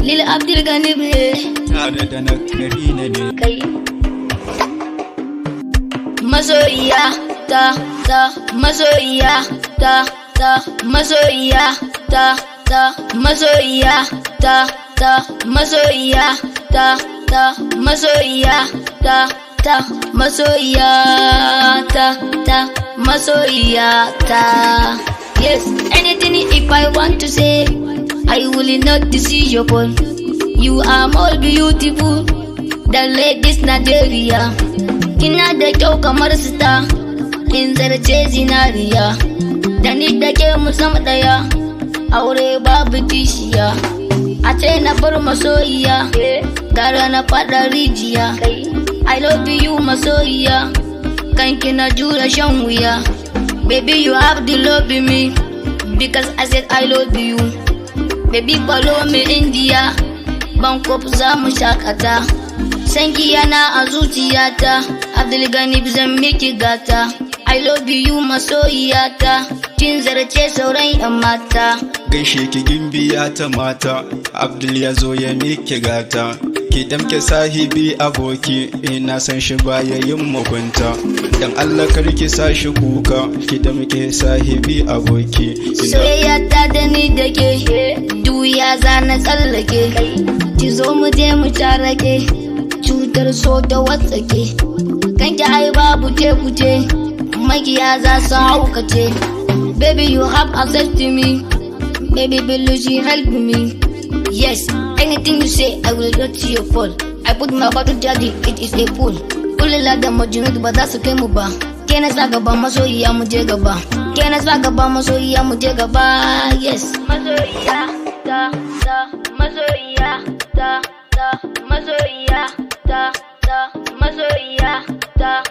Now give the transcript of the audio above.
Lil Abdul Ganib ne tare da na Karina ne kai. Masoyiya ta masoyiya ta masoyiya ta masoyiya ta masoyiya ta masoyiya ta masoyiya ta masoyiya ta. Yes, anything if I want to say, I will not deceive your boy. You are more beautiful than ladies Nigeria. Kina da kyau kamar sita, kin zarce zinariya. Da ni da ke mu sama daya, aure babu kishiya. A ce na bar masoyiya, gara na fada rijiya. I love you masoyiya, kan kina jura shan wuya. Baby you have to love me, because I said I love you. Baby follow me India, Bangkok za mu shakata. Sanki yana a zuciyata, Abdul Ganib zan miki gata. I love you masoyiyata, kin zarce sauran yan mata. gaishe ki gimbiya ta mata Abdul ya zo ya miki gata. Ki damke sahibi aboki, ina san shi baya yin mugunta. Dan Allah kar ki sa shi kuka, ki damke sahibi aboki. Soyayya ta da ni da ke, duya za na tsallake. Ki zo mu je mu tarake, cutar so ta watsake. Kanki ai babu kuce, magiya za su haukace. Baby you have access to me, baby Belushi help me. Yes, anything you say I will not see your fall. I put my body daddy, it is a pool. Ulala da majunut ba za su kai mu ba. Kena sa gaba masoyiya mu je gaba. Kena sa gaba masoyiya mu je gaba. Yes, masoyiya ta masoyiya ta masoyiya ta masoyiya ta